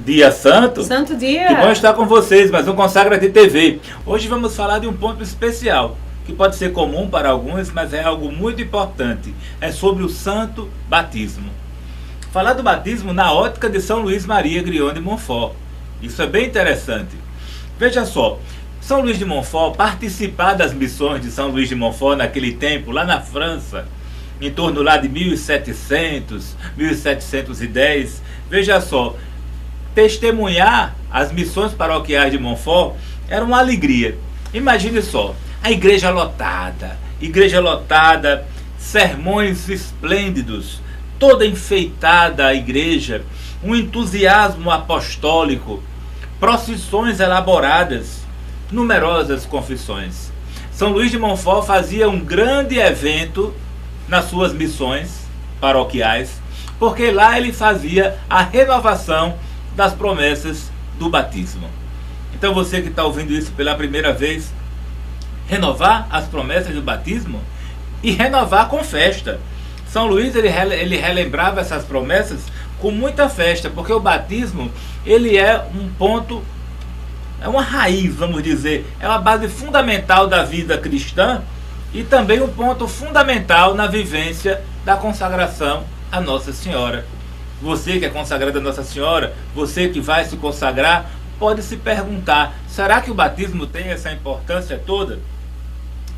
Dia santo. Santo dia. Que bom estar com vocês, mais um Consagra-te TV. Hoje vamos falar de um ponto especial, que pode ser comum para alguns, mas é algo muito importante. É sobre o santo batismo. Falar do batismo na ótica de São Luís Maria Grião de Montfort. Isso é bem interessante. Veja só, São Luís de Montfort, participar das missões de São Luís de Montfort naquele tempo, lá na França, em torno lá de 1700, 1710, veja só, testemunhar as missões paroquiais de Montfort era uma alegria. Imagine só, a igreja lotada, sermões esplêndidos, toda enfeitada a igreja, um entusiasmo apostólico, procissões elaboradas, numerosas confissões. São Luís de Montfort fazia um grande evento nas suas missões paroquiais, porque lá ele fazia a renovação das promessas do batismo. Então você que está ouvindo isso pela primeira vez, renovar as promessas do batismo e renovar com festa. São Luís ele relembrava essas promessas com muita festa, porque o batismo ele é um ponto, é uma raiz, vamos dizer, é uma base fundamental da vida cristã e também um ponto fundamental na vivência da consagração a Nossa Senhora. Você que é consagrado a Nossa Senhora, você que vai se consagrar, pode se perguntar, será que o batismo tem essa importância toda?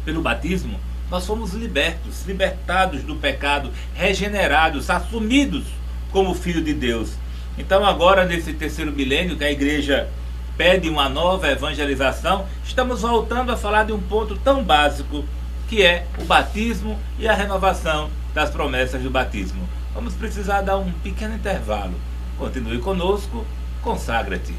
Pelo batismo, nós fomos libertados do pecado, regenerados, assumidos como filho de Deus. Então agora, nesse terceiro milênio, que a igreja pede uma nova evangelização, estamos voltando a falar de um ponto tão básico, que é o batismo e a renovação das promessas do batismo. Vamos precisar dar um pequeno intervalo. Continue conosco, consagra-te.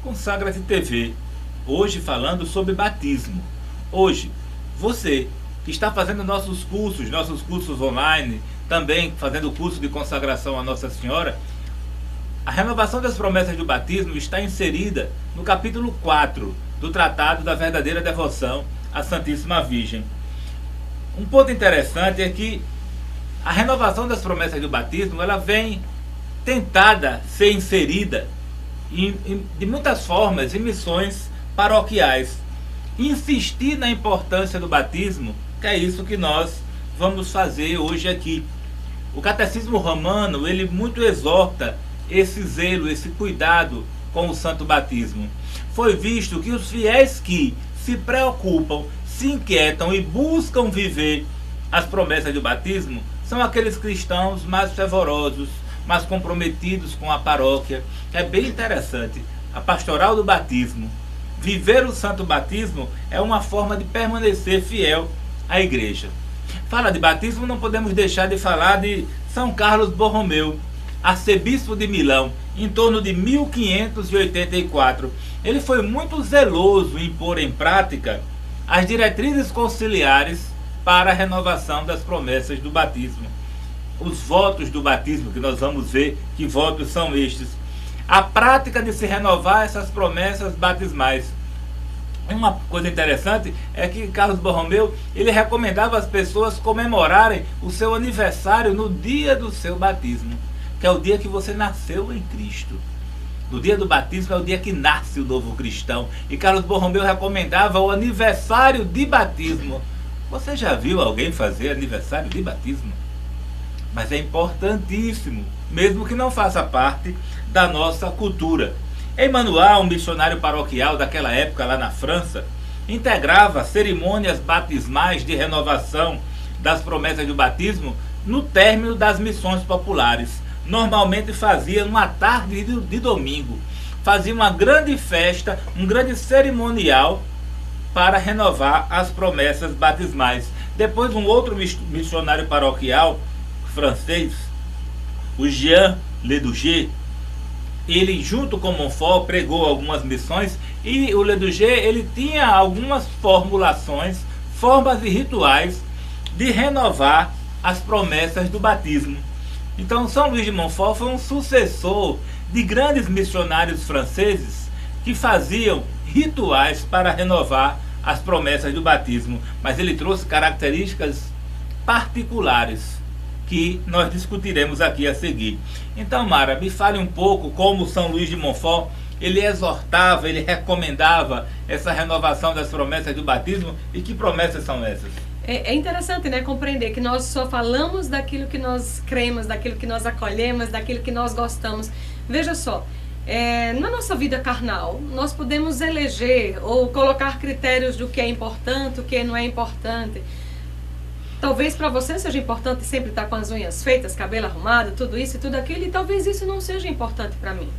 Consagra-te TV, hoje falando sobre batismo. Hoje, você que está fazendo nossos cursos online, também fazendo o curso de consagração a Nossa Senhora, a renovação das promessas do batismo está inserida no capítulo 4 do Tratado da Verdadeira Devoção à Santíssima Virgem. Um ponto interessante é que a renovação das promessas do batismo, ela vem tentada ser inserida de muitas formas em missões paroquiais. Insistir na importância do batismo, que é isso que nós vamos fazer hoje aqui. O Catecismo Romano, ele muito exorta esse zelo, esse cuidado com o santo batismo. Foi visto que os fiéis que se preocupam, se inquietam e buscam viver as promessas do batismo são aqueles cristãos mais fervorosos, mais comprometidos com a paróquia. É bem interessante. A pastoral do batismo, viver o santo batismo é uma forma de permanecer fiel à igreja. Fala de batismo, não podemos deixar de falar de São Carlos Borromeu, arcebispo de Milão, em torno de 1584. Ele foi muito zeloso em pôr em prática as diretrizes conciliares para a renovação das promessas do batismo. Os votos do batismo, que nós vamos ver que votos são estes. A prática de se renovar essas promessas batismais. Uma coisa interessante é que Carlos Borromeu, ele recomendava às pessoas comemorarem o seu aniversário no dia do seu batismo, que é o dia que você nasceu em Cristo. No dia do batismo é o dia que nasce o novo cristão. E Carlos Borromeu recomendava o aniversário de batismo. Você já viu alguém fazer aniversário de batismo? Mas é importantíssimo, mesmo que não faça parte da nossa cultura. Emmanuel, um missionário paroquial daquela época lá na França, integrava cerimônias batismais de renovação das promessas do batismo no término das missões populares. Normalmente fazia numa tarde de domingo. Fazia uma grande festa, um grande cerimonial para renovar as promessas batismais. Depois um outro missionário paroquial francês, o Jean Leduger, ele junto com Montfort pregou algumas missões e o Leduger ele tinha algumas formulações, formas e rituais de renovar as promessas do batismo. Então São Luís de Montfort foi um sucessor de grandes missionários franceses que faziam rituais para renovar as promessas do batismo, mas ele trouxe características particulares que nós discutiremos aqui a seguir. Então, Mara, me fale um pouco como São Luís de Montfort ele exortava, ele recomendava essa renovação das promessas do batismo. E que promessas são essas? É interessante, né, compreender que nós só falamos daquilo que nós cremos, daquilo que nós acolhemos, daquilo que nós gostamos. Veja só, na nossa vida carnal, nós podemos eleger ou colocar critérios do que é importante, o que não é importante. Talvez para você seja importante sempre estar com as unhas feitas, cabelo arrumado, tudo isso e tudo aquilo, e talvez isso não seja importante para mim.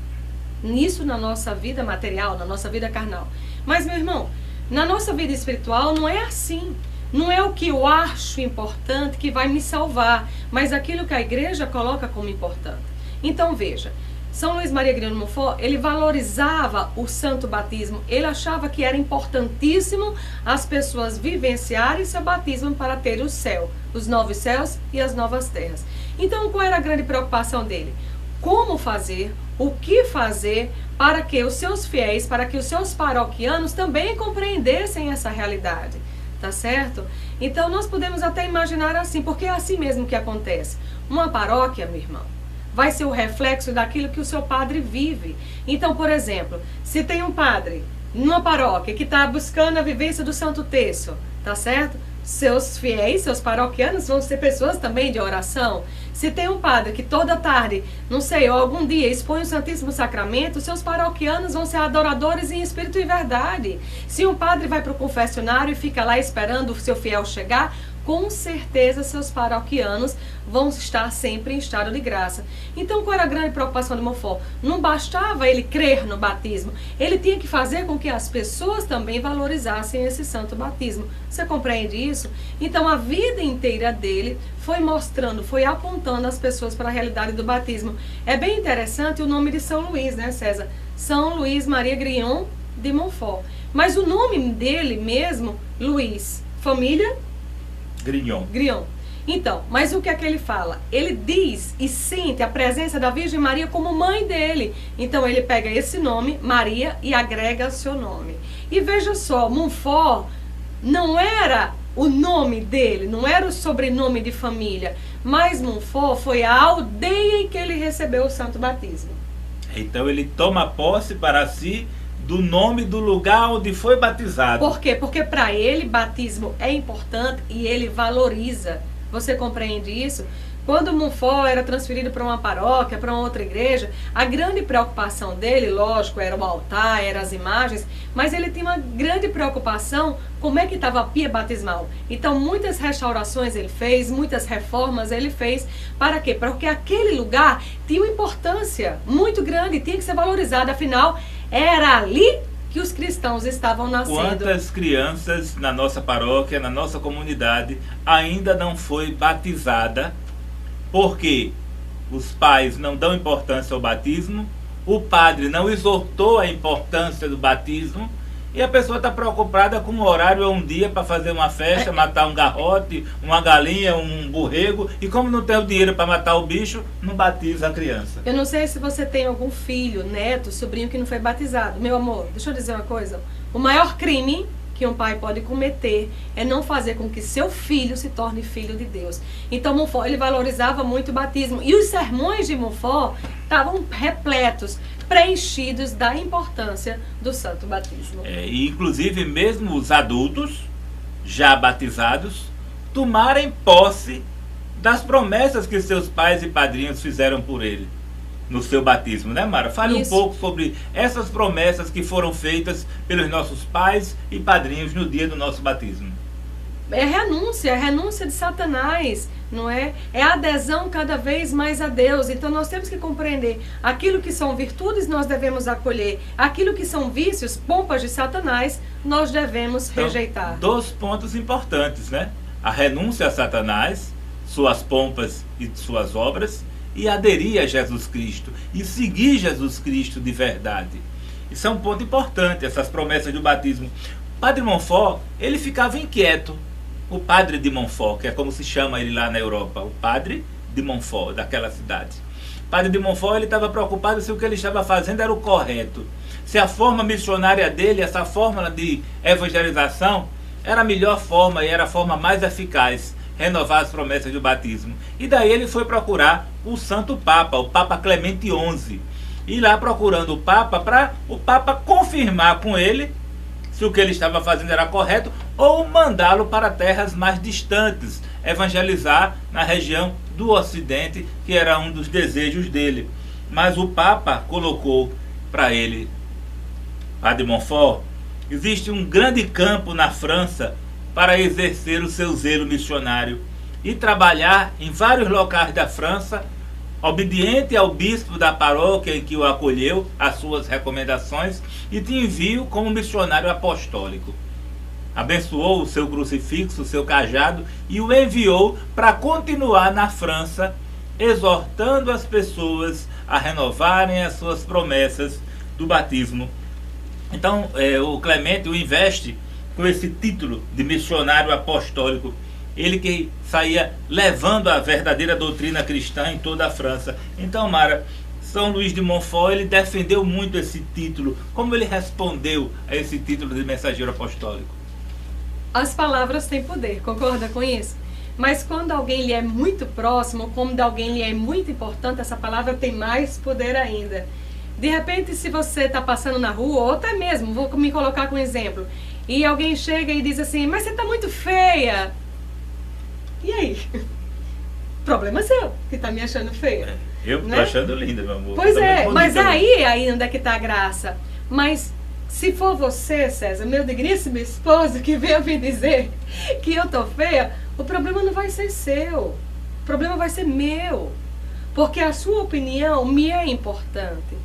Nisso na nossa vida material, na nossa vida carnal. Mas, meu irmão, na nossa vida espiritual não é assim. Não é o que eu acho importante que vai me salvar, mas aquilo que a igreja coloca como importante. Então, veja, São Luís Maria Grião de Montfort, ele valorizava o santo batismo. Ele achava que era importantíssimo as pessoas vivenciarem seu batismo para ter o céu, os novos céus e as novas terras. Então, qual era a grande preocupação dele? Como fazer, o que fazer para que os seus fiéis, para que os seus paroquianos também compreendessem essa realidade, tá certo? Então nós podemos até imaginar assim, porque é assim mesmo que acontece. Uma paróquia, meu irmão, vai ser o reflexo daquilo que o seu padre vive. Então, por exemplo, se tem um padre numa paróquia que está buscando a vivência do Santo Terço, tá certo? Seus fiéis, seus paroquianos vão ser pessoas também de oração. Se tem um padre que toda tarde, não sei, ou algum dia expõe o Santíssimo Sacramento, seus paroquianos vão ser adoradores em espírito e verdade. Se um padre vai para o confessionário e fica lá esperando o seu fiel chegar, com certeza seus paroquianos vão estar sempre em estado de graça. Então, qual era a grande preocupação de Montfort? Não bastava ele crer no batismo, ele tinha que fazer com que as pessoas também valorizassem esse santo batismo. Você compreende isso? Então, a vida inteira dele foi mostrando, foi apontando as pessoas para a realidade do batismo. É bem interessante o nome de São Luís, né, César? São Luís Maria Grião de Montfort. Mas o nome dele mesmo, Luís, família? Grião. Então, mas o que é que ele fala? Ele diz e sente a presença da Virgem Maria como mãe dele. Então ele pega esse nome, Maria, e agrega seu nome. E veja só, Montfort não era o nome dele, não era o sobrenome de família, mas Montfort foi a aldeia em que ele recebeu o santo batismo. Então ele toma posse para si do nome do lugar onde foi batizado. Por quê? Porque para ele batismo é importante e ele valoriza. Você compreende isso? Quando Montfort era transferido para uma paróquia, para uma outra igreja, a grande preocupação dele, lógico, era o altar, eram as imagens, mas ele tinha uma grande preocupação como é que estava a pia batismal. Então muitas restaurações ele fez, muitas reformas ele fez. Para quê? Porque aquele lugar tinha uma importância muito grande, tinha que ser valorizado, afinal era ali que os cristãos estavam nascendo. Quantas crianças na nossa paróquia, na nossa comunidade, ainda não foi batizada porque os pais não dão importância ao batismo, o padre não exortou a importância do batismo, e a pessoa está preocupada com um horário ou um dia para fazer uma festa, matar um garrote, uma galinha, um borrego, e como não tem o dinheiro para matar o bicho, não batiza a criança. Eu não sei se você tem algum filho, neto, sobrinho que não foi batizado. Meu amor, deixa eu dizer uma coisa. O maior crime que um pai pode cometer é não fazer com que seu filho se torne filho de Deus. Então Montfort, ele valorizava muito o batismo. E os sermões de Montfort estavam repletos, preenchidos da importância do santo batismo. E inclusive mesmo os adultos já batizados tomarem posse das promessas que seus pais e padrinhos fizeram por ele no seu batismo, né, Mara? Fale Isso. um pouco sobre essas promessas que foram feitas pelos nossos pais e padrinhos no dia do nosso batismo. É renúncia de Satanás, não é? É a adesão cada vez mais a Deus. Então nós temos que compreender aquilo que são virtudes nós devemos acolher, aquilo que são vícios, pompas de Satanás, nós devemos rejeitar. Dois pontos importantes, né? A renúncia a Satanás, suas pompas e suas obras, e aderir a Jesus Cristo e seguir Jesus Cristo de verdade. Isso é um ponto importante, essas promessas do batismo. O padre Montfort, ele ficava inquieto. O padre de Montfort, que é como se chama ele lá na Europa, o padre de Montfort, daquela cidade. O padre de Montfort, ele estava preocupado se o que ele estava fazendo era o correto, se a forma missionária dele, essa fórmula de evangelização, era a melhor forma e era a forma mais eficaz, renovar as promessas do batismo. E daí ele foi procurar o Santo Papa, o Papa Clemente XI. E lá procurando o Papa, para o Papa confirmar com ele se o que ele estava fazendo era correto, ou mandá-lo para terras mais distantes, evangelizar na região do Ocidente, que era um dos desejos dele. Mas o Papa colocou para ele, Padre Montfort, existe um grande campo na França para exercer o seu zelo missionário e trabalhar em vários locais da França, obediente ao bispo da paróquia em que o acolheu, às suas recomendações, e te envio como missionário apostólico. Abençoou o seu crucifixo, o seu cajado, e o enviou para continuar na França, exortando as pessoas a renovarem as suas promessas do batismo. Então, o Clemente o investe com esse título de missionário apostólico. Ele que saía levando a verdadeira doutrina cristã em toda a França. Então, Mara, São Luís de Montfort, ele defendeu muito esse título. Como ele respondeu a esse título de mensageiro apostólico? As palavras têm poder, concorda com isso? Mas quando alguém lhe é muito próximo, quando alguém lhe é muito importante, essa palavra tem mais poder ainda. De repente, se você está passando na rua, ou até mesmo, vou me colocar com exemplo, e alguém chega e diz assim, mas você está muito feia. E aí? Problema seu, que está me achando feia. Eu tô né? achando linda, meu amor. Pois é, mas aí ainda é que está a graça. Mas se for você, César, meu digníssimo esposo, que veio me dizer que eu tô feia, o problema não vai ser seu. O problema vai ser meu. Porque a sua opinião me é importante.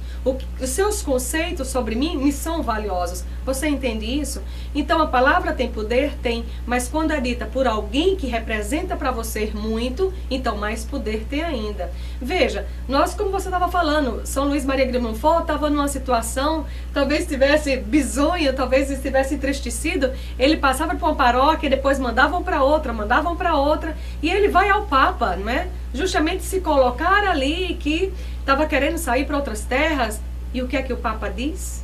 Os seus conceitos sobre mim me são valiosos. Você entende isso? Então a palavra tem poder? Tem. Mas quando é dita por alguém que representa para você muito, então mais poder tem ainda. Veja, nós, como você estava falando, São Luís Maria de Montfort estava numa situação, talvez estivesse bizonho, talvez estivesse entristecido. Ele passava por uma paróquia, depois mandavam para outra, e ele vai ao Papa, não é? Justamente se colocar ali que estava querendo sair para outras terras. E o que é que o Papa diz?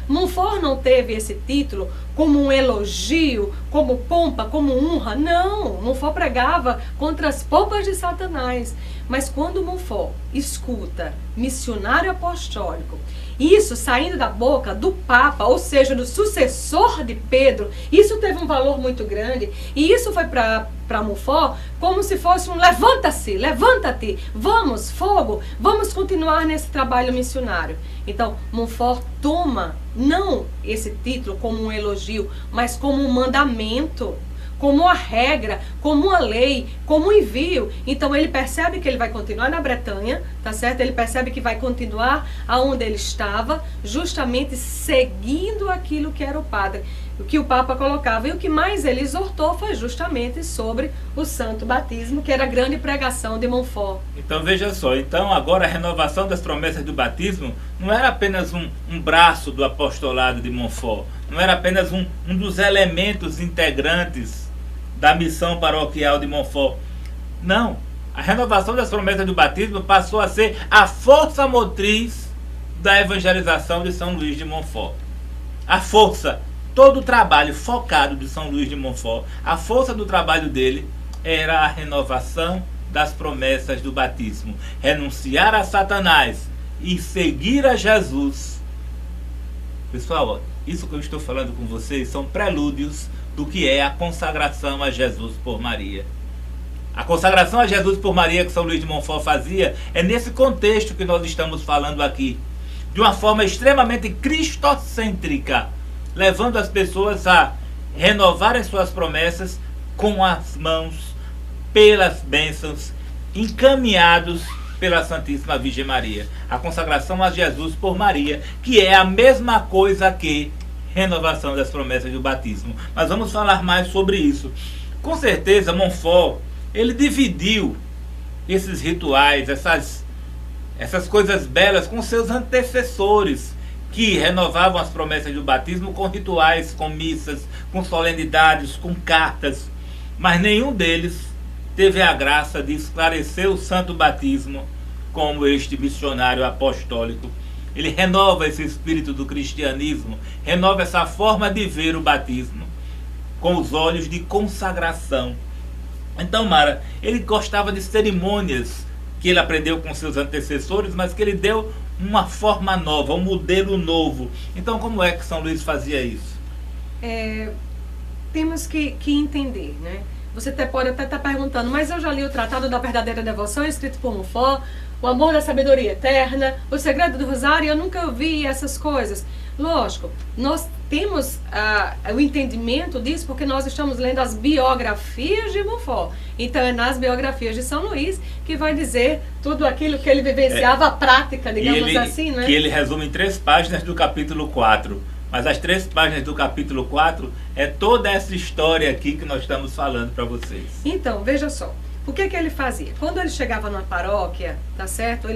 Montfort não teve esse título como um elogio, como pompa, como honra. Não, Montfort pregava contra as pompas de Satanás. Mas quando Montfort escuta missionário apostólico, isso saindo da boca do Papa, ou seja, do sucessor de Pedro, isso teve um valor muito grande. E isso foi para Montfort como se fosse um levanta-se, levanta-te, vamos, fogo, vamos continuar nesse trabalho missionário. Então, Montfort toma não esse título como um elogio, mas como um mandamento, como uma regra, como uma lei, como um envio. Então ele percebe que ele vai continuar na Bretanha, tá certo? Ele percebe que vai continuar aonde ele estava, justamente seguindo aquilo que era o padre, o que o Papa colocava. E o que mais ele exortou foi justamente sobre o santo batismo, que era a grande pregação de Montfort. Então veja só, então agora a renovação das promessas do batismo não era apenas um braço do apostolado de Montfort, não era apenas um dos elementos integrantes da missão paroquial de Montfort. Não, a renovação das promessas do batismo passou a ser a força motriz da evangelização de São Luís de Montfort. A força, todo o trabalho focado de São Luís de Montfort, a força do trabalho dele era a renovação das promessas do batismo. Renunciar a Satanás e seguir a Jesus. Pessoal, isso que eu estou falando com vocês são prelúdios do que é a consagração a Jesus por Maria. A consagração a Jesus por Maria que São Luís de Montfort fazia é nesse contexto que nós estamos falando aqui, de uma forma extremamente cristocêntrica, levando as pessoas a renovarem suas promessas com as mãos, pelas bênçãos, encaminhados pela Santíssima Virgem Maria. A consagração a Jesus por Maria, que é a mesma coisa que renovação das promessas do batismo. Mas vamos falar mais sobre isso. Com certeza, Montfort, ele dividiu esses rituais, essas coisas belas com seus antecessores, que renovavam as promessas do batismo com rituais, com missas, com solenidades, com cartas. Mas nenhum deles teve a graça de esclarecer o santo batismo como este missionário apostólico. ele renova esse espírito do cristianismo, renova essa forma de ver o batismo, com os olhos de consagração. Então, Mara, ele gostava de cerimônias que ele aprendeu com seus antecessores, mas que ele deu uma forma nova, um modelo novo. Então, como é que São Luís fazia isso? Temos que entender, né? Você pode até estar perguntando, mas eu já li o Tratado da Verdadeira Devoção, escrito por Montfort, O Amor da Sabedoria Eterna, O Segredo do Rosário, eu nunca ouvi essas coisas. Lógico, nós temos o entendimento disso porque nós estamos lendo as biografias de Montfort. Então é nas biografias de São Luís que vai dizer tudo aquilo que ele vivenciava, a prática, digamos assim, né? Que ele resume em 3 páginas do capítulo 4. Mas as 3 páginas do capítulo 4 é toda essa história aqui que nós estamos falando para vocês. Então, veja só. O que ele fazia? Quando ele chegava numa paróquia, tá certo?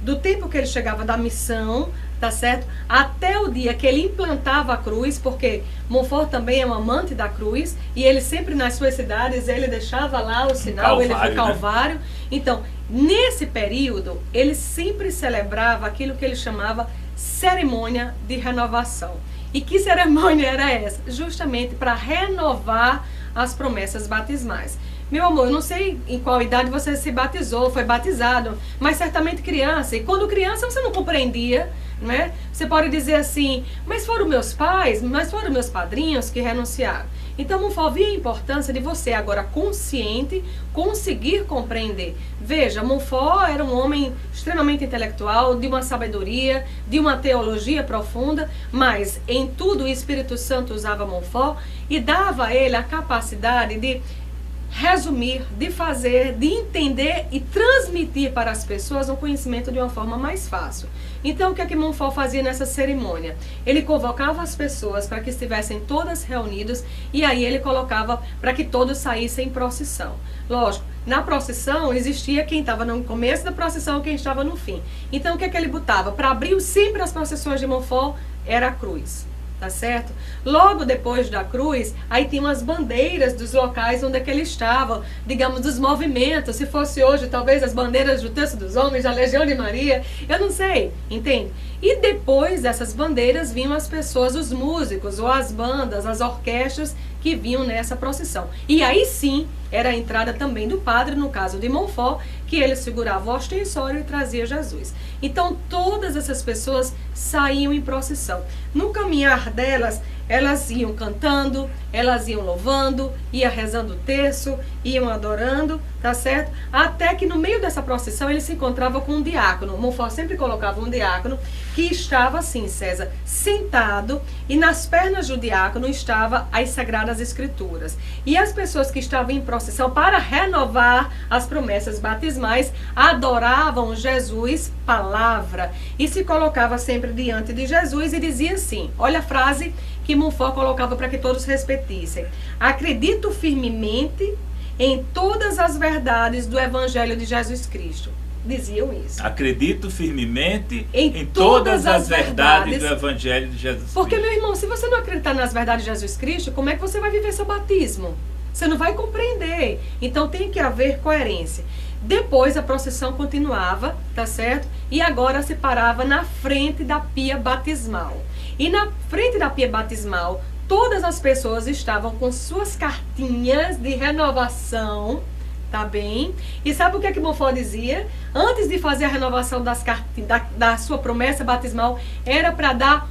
Do tempo que ele chegava da missão, tá certo? Até o dia que ele implantava a cruz, porque Montfort também é um amante da cruz, e ele sempre nas suas cidades, ele deixava lá o sinal, Calvário, ele foi Calvário. Né? Então, nesse período, ele sempre celebrava aquilo que ele chamava cerimônia de renovação. E que cerimônia era essa? Justamente para renovar as promessas batismais. Meu amor, eu não sei em qual idade você se batizou, foi batizado, mas certamente criança. E quando criança você não compreendia, não é? Você pode dizer assim, mas foram meus pais, mas foram meus padrinhos que renunciaram. Então, Montfort via a importância de você, agora consciente, conseguir compreender. Veja, Montfort era um homem extremamente intelectual, de uma sabedoria, de uma teologia profunda, mas em tudo o Espírito Santo usava Montfort e dava a ele a capacidade de resumir, de fazer, de entender e transmitir para as pessoas um conhecimento de uma forma mais fácil. Então, o que é que Montfort fazia nessa cerimônia? Ele convocava as pessoas para que estivessem todas reunidas e aí ele colocava para que todos saíssem em procissão. Lógico, na procissão existia quem estava no começo da procissão e quem estava no fim. Então, o que é que ele botava? Para abrir sempre as procissões de Montfort era a cruz. Tá certo? Logo depois da cruz, aí tem umas bandeiras dos locais onde é que ele estava, digamos, dos movimentos. Se fosse hoje, talvez as bandeiras do Terço dos Homens, da Legião de Maria, eu não sei, entende? E depois dessas bandeiras vinham as pessoas, os músicos, ou as bandas, as orquestras que vinham nessa procissão. E aí sim, era a entrada também do padre, no caso de Montfort, que ele segurava o ostensório e trazia Jesus. Então todas essas pessoas saíam em procissão. No caminhar delas, elas iam cantando, elas iam louvando, iam rezando o terço, iam adorando, tá certo? Até que no meio dessa procissão ele se encontrava com um diácono. Montfort sempre colocava um diácono que estava assim, César, sentado, e nas pernas do diácono estava as Sagradas Escrituras. E as pessoas que estavam em procissão para renovar as promessas batismais adoravam Jesus, palavra, e se colocava sempre diante de Jesus e dizia assim, olha a frase que Montfort colocava para que todos repetissem: acredito firmemente em todas as verdades do Evangelho de Jesus Cristo. Diziam isso. Acredito firmemente em todas as verdades do Evangelho de Jesus Cristo. Porque, meu irmão, se você não acreditar nas verdades de Jesus Cristo, como é que você vai viver seu batismo? Você não vai compreender. Então tem que haver coerência. Depois a procissão continuava, tá certo? E agora se parava na frente da pia batismal. E na frente da pia batismal, todas as pessoas estavam com suas cartinhas de renovação, tá bem? E sabe o que é que Montfort dizia? Antes de fazer a renovação das da sua promessa batismal, era para dar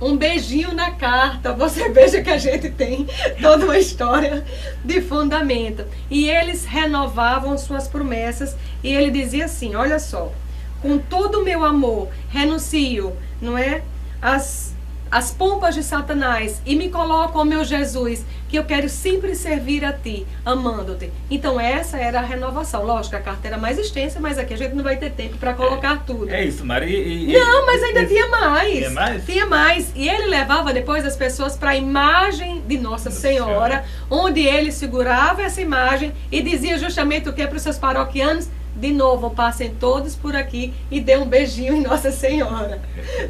um beijinho na carta. Você veja que a gente tem toda uma história de fundamento. E eles renovavam suas promessas e ele dizia assim, olha só, com todo o meu amor, renuncio, não é? As pompas de Satanás e me coloco, ó meu Jesus, que eu quero sempre servir a ti, amando-te. Então essa era a renovação. Lógico, a carta era mais extensa, mas aqui a gente não vai ter tempo para colocar tudo. É isso, Maria. Não, mas ainda tinha mais. Tinha mais? Tinha mais. E ele levava depois as pessoas para a imagem de Nossa Senhora, onde ele segurava essa imagem e dizia justamente o que para os seus paroquianos? De novo, passem todos por aqui e dê um beijinho em Nossa Senhora.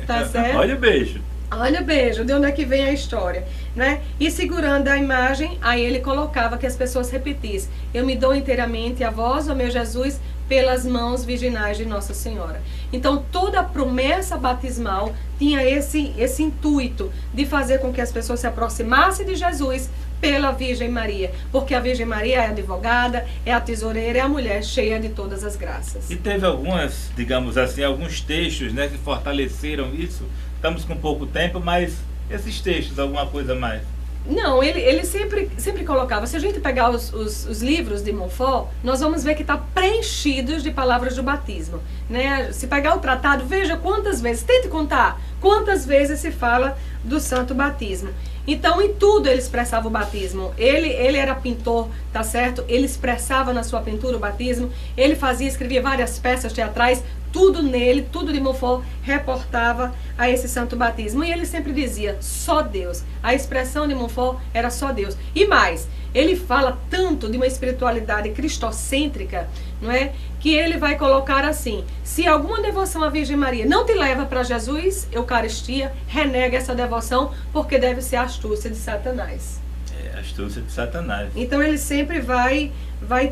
Tá certo? Olha o beijo. Olha o beijo, de onde é que vem a história, né? E segurando a imagem, aí ele colocava que as pessoas repetissem: eu me dou inteiramente a vós, ó meu Jesus, pelas mãos virginais de Nossa Senhora. Então toda a promessa batismal tinha esse intuito de fazer com que as pessoas se aproximassem de Jesus pela Virgem Maria, porque a Virgem Maria é a advogada, é a tesoureira, é a mulher cheia de todas as graças. E teve algumas, digamos assim, alguns textos, né, que fortaleceram isso. Estamos com pouco tempo, mas esses textos, alguma coisa mais? Não, ele sempre colocava, se a gente pegar os livros de Montfort, nós vamos ver que está preenchidos de palavras do batismo, né? Se pegar o tratado, veja quantas vezes, tente contar quantas vezes se fala do santo batismo. Então, em tudo ele expressava o batismo. Ele era pintor, tá certo? Ele expressava na sua pintura o batismo. Ele escrevia várias peças teatrais. Tudo nele, tudo de Montfort reportava a esse santo batismo. E ele sempre dizia, só Deus. A expressão de Montfort era só Deus. E mais, ele fala tanto de uma espiritualidade cristocêntrica, não é? Que ele vai colocar assim, se alguma devoção à Virgem Maria não te leva para Jesus, Eucaristia, renega essa devoção, porque deve ser a astúcia de Satanás. É, a astúcia de Satanás. Então ele sempre vai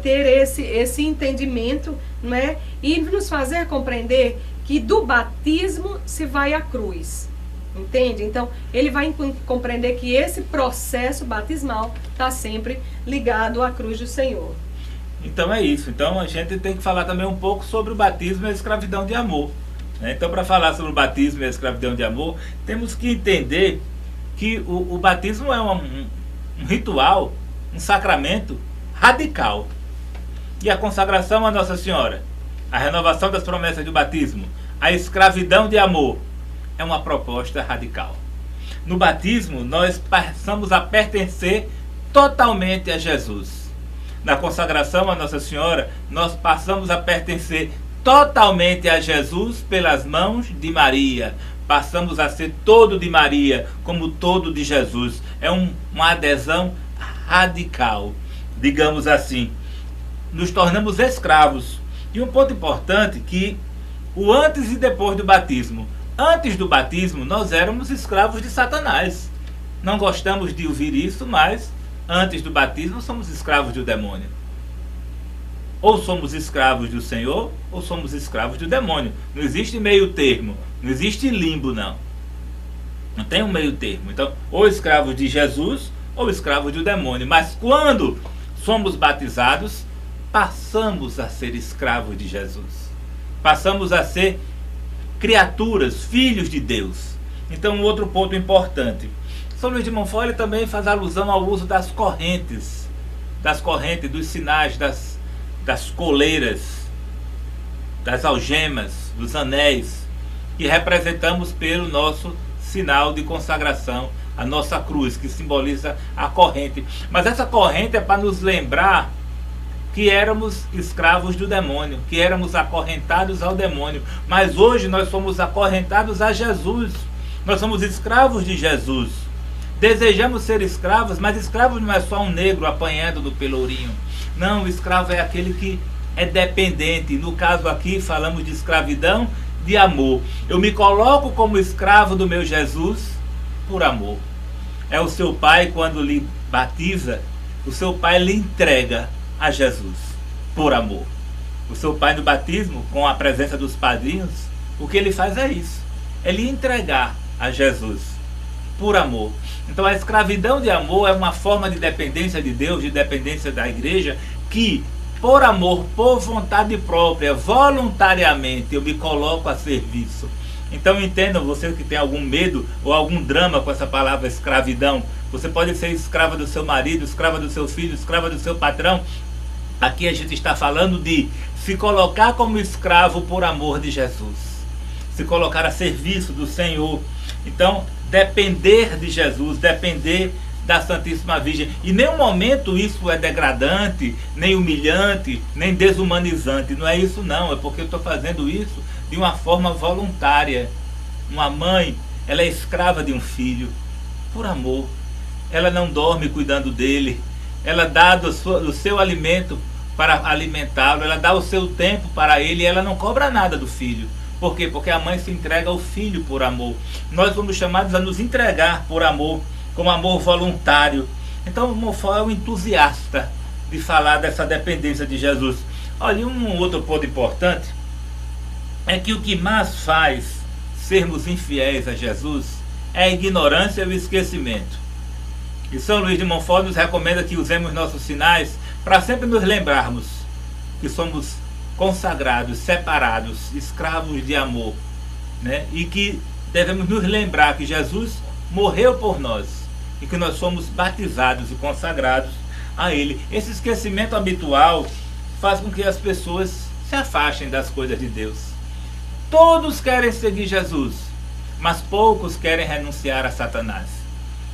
ter esse entendimento, não é? E nos fazer compreender que do batismo se vai à cruz. Entende? Então, ele vai compreender que esse processo batismal está sempre ligado à cruz do Senhor. Então é isso. Então a gente tem que falar também um pouco sobre o batismo e a escravidão de amor, né? Então, para falar sobre o batismo e a escravidão de amor, temos que entender que o batismo é um ritual, um sacramento radical. E a consagração a Nossa Senhora, a renovação das promessas do batismo, a escravidão de amor, é uma proposta radical. No batismo, nós passamos a pertencer totalmente a Jesus. Na consagração a Nossa Senhora, nós passamos a pertencer totalmente a Jesus pelas mãos de Maria. Passamos a ser todo de Maria, como todo de Jesus. É uma adesão radical, digamos assim. Nos tornamos escravos. E um ponto importante que o antes e depois do batismo. Antes do batismo, nós éramos escravos de Satanás. Não gostamos de ouvir isso, mas antes do batismo somos escravos do demônio. Ou somos escravos do Senhor, ou somos escravos do demônio. Não existe meio termo, não existe limbo, não. Não tem um meio termo. Então, ou escravos de Jesus, ou escravos do demônio. Mas quando somos batizados, passamos a ser escravos de Jesus. Passamos a ser criaturas, filhos de Deus. Então, um outro ponto importante. São Luís de Montfort também faz alusão ao uso das correntes, dos sinais, das coleiras, das algemas, dos anéis, que representamos pelo nosso sinal de consagração, a nossa cruz, que simboliza a corrente. Mas essa corrente é para nos lembrar que éramos escravos do demônio, que éramos acorrentados ao demônio. Mas hoje nós somos acorrentados a Jesus. Nós somos escravos de Jesus. Desejamos ser escravos, mas escravo não é só um negro apanhando do pelourinho. Não, o escravo é aquele que é dependente. No caso aqui falamos de escravidão de amor. Eu me coloco como escravo do meu Jesus por amor. É o seu pai, quando lhe batiza, o seu pai lhe entrega a Jesus por amor. O seu pai no batismo, com a presença dos padrinhos, o que ele faz é isso, é lhe entregar a Jesus por amor. Então a escravidão de amor é uma forma de dependência de Deus, de dependência da igreja, que por amor, por vontade própria, voluntariamente eu me coloco a serviço. Então entendam, você que tem algum medo ou algum drama com essa palavra escravidão, você pode ser escrava do seu marido, escrava do seu filho, escrava do seu patrão. Aqui a gente está falando de se colocar como escravo por amor de Jesus, se colocar a serviço do Senhor. Então, depender de Jesus, depender da Santíssima Virgem. E em nenhum momento isso é degradante, nem humilhante, nem desumanizante. Não é isso não, é porque eu estou fazendo isso de uma forma voluntária. Uma mãe, ela é escrava de um filho por amor. Ela não dorme cuidando dele. Ela dá do seu alimento para alimentá-lo, ela dá o seu tempo para ele e ela não cobra nada do filho. Por quê? Porque a mãe se entrega ao filho por amor. Nós somos chamados a nos entregar por amor, como amor voluntário. Então o Montfort é um entusiasta de falar dessa dependência de Jesus. Olha, um outro ponto importante é que o que mais faz sermos infiéis a Jesus é a ignorância e o esquecimento. E São Luís de Montfort nos recomenda que usemos nossos sinais para sempre nos lembrarmos que somos consagrados, separados, escravos de amor, né? E que devemos nos lembrar que Jesus morreu por nós e que nós somos batizados e consagrados a Ele. Esse esquecimento habitual faz com que as pessoas se afastem das coisas de Deus. Todos querem seguir Jesus, mas poucos querem renunciar a Satanás.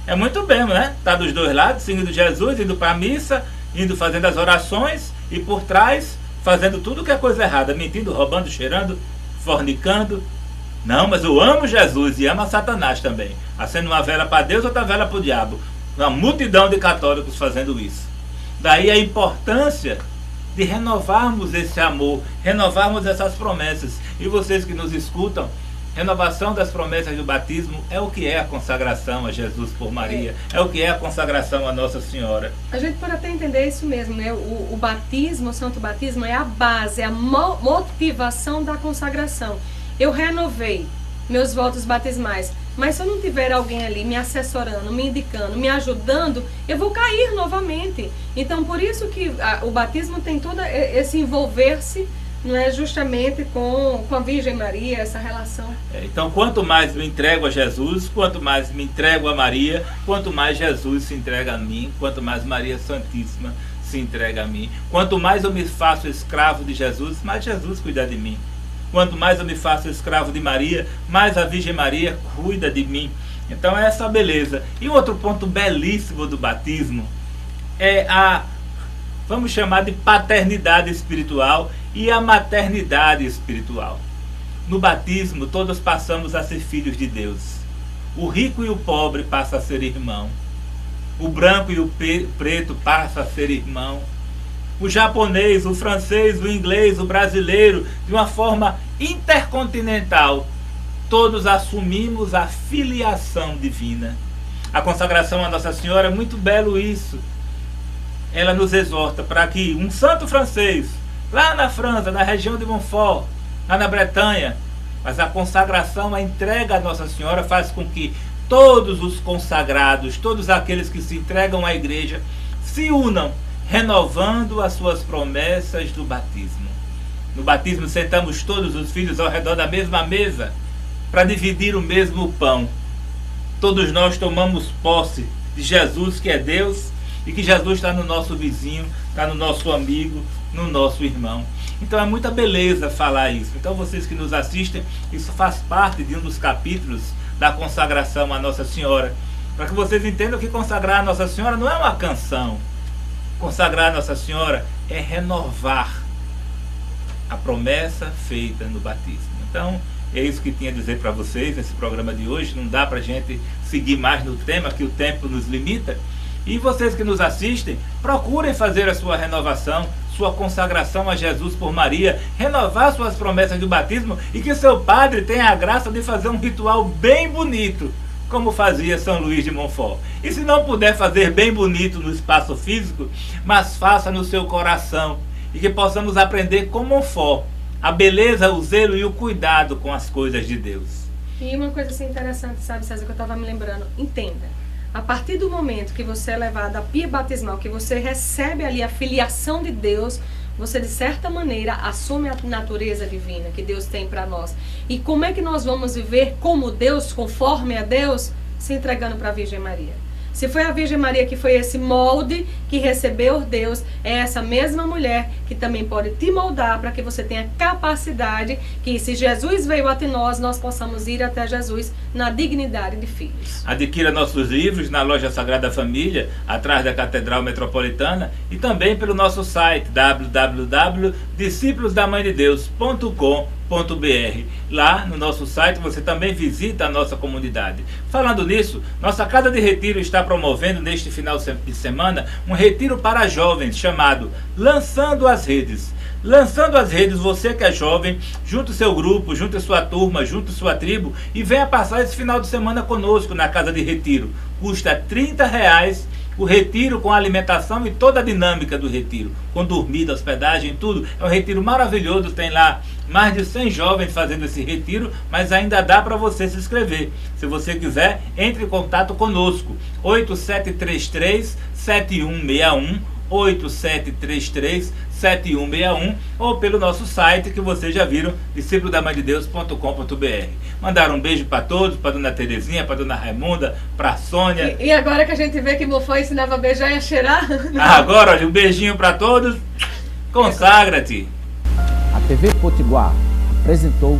É muito bem, né? Tá dos dois lados, seguindo Jesus, indo para a missa, indo fazendo as orações e por trás fazendo tudo que é coisa errada, mentindo, roubando, cheirando, fornicando. Não, mas eu amo Jesus e amo a Satanás também. Acendo uma vela para Deus, outra vela para o diabo. Uma multidão de católicos fazendo isso. Daí a importância de renovarmos esse amor, renovarmos essas promessas. E vocês que nos escutam, renovação das promessas do batismo é o que é a consagração a Jesus por Maria, é o que é a consagração a Nossa Senhora. A gente pode até entender isso mesmo, né? O batismo, o santo batismo é a base, é a motivação da consagração. Eu renovei meus votos batismais, mas se eu não tiver alguém ali me assessorando, me indicando, me ajudando, eu vou cair novamente. Então, por isso que o batismo tem todo esse envolver-se, não é, justamente com a Virgem Maria, essa relação. Então, quanto mais me entrego a Jesus, quanto mais me entrego a Maria, quanto mais Jesus se entrega a mim, quanto mais Maria Santíssima se entrega a mim. Quanto mais eu me faço escravo de Jesus, mais Jesus cuida de mim. Quanto mais eu me faço escravo de Maria, mais a Virgem Maria cuida de mim. Então é essa beleza. E outro ponto belíssimo do batismo é vamos chamar de paternidade espiritual e a maternidade espiritual. No batismo, todos passamos a ser filhos de Deus. O rico e o pobre passam a ser irmão. O branco e o preto passam a ser irmão. O japonês, o francês, o inglês, o brasileiro, de uma forma intercontinental, todos assumimos a filiação divina. A consagração a Nossa Senhora é muito belo isso. Ela nos exorta para que um santo francês, lá na França, na região de Montfort, lá na Bretanha, mas a consagração, a entrega a Nossa Senhora faz com que todos os consagrados, todos aqueles que se entregam à igreja, se unam, renovando as suas promessas do batismo. No batismo sentamos todos os filhos ao redor da mesma mesa para dividir o mesmo pão. Todos nós tomamos posse de Jesus, que é Deus, e que Jesus está no nosso vizinho, está no nosso amigo, no nosso irmão. Então é muita beleza falar isso. Então vocês que nos assistem, isso faz parte de um dos capítulos da consagração a Nossa Senhora, para que vocês entendam que consagrar a Nossa Senhora não é uma canção. Consagrar a Nossa Senhora é renovar a promessa feita no batismo. Então, é isso que tinha a dizer para vocês nesse programa de hoje. Não dá para a gente seguir mais no tema, que o tempo nos limita. E vocês que nos assistem, procurem fazer a sua renovação, sua consagração a Jesus por Maria, renovar suas promessas do batismo e que seu padre tenha a graça de fazer um ritual bem bonito, como fazia São Luís de Montfort. E se não puder fazer bem bonito no espaço físico, mas faça no seu coração, e que possamos aprender com Montfort a beleza, o zelo e o cuidado com as coisas de Deus. E uma coisa assim interessante, sabe, César, que eu estava me lembrando, entenda, a partir do momento que você é levado à pia batismal, que você recebe ali a filiação de Deus, você de certa maneira assume a natureza divina que Deus tem para nós. E como é que nós vamos viver como Deus, conforme a Deus? Se entregando para a Virgem Maria. Se foi a Virgem Maria que foi esse molde que recebeu Deus, é essa mesma mulher que também pode te moldar para que você tenha capacidade que, se Jesus veio até nós, nós possamos ir até Jesus na dignidade de filhos. Adquira nossos livros na loja Sagrada Família, atrás da Catedral Metropolitana, e também pelo nosso site www.disciplosdamãededeus.com.br. Lá no nosso site você também visita a nossa comunidade. Falando nisso, nossa Casa de Retiro está promovendo neste final de semana um retiro para jovens chamado Lançando as Redes. Lançando as Redes, você que é jovem, junte o seu grupo, junte a sua turma, junte a sua tribo e venha passar esse final de semana conosco na Casa de Retiro. Custa R$30 O retiro com a alimentação e toda a dinâmica do retiro, com dormida, hospedagem, tudo. É um retiro maravilhoso, tem lá mais de 100 jovens fazendo esse retiro, mas ainda dá para você se inscrever. Se você quiser, entre em contato conosco. 8733-7161, 8733-7161, ou pelo nosso site que vocês já viram, discípulodamandedeus.com.br. Mandaram um beijo para todos, para dona Terezinha, para dona Raimunda, para Sônia. E agora que a gente vê que Mofó ensinava a beijar e a cheirar. Agora, olha, um beijinho para todos. Consagra-te. A TV Potiguar apresentou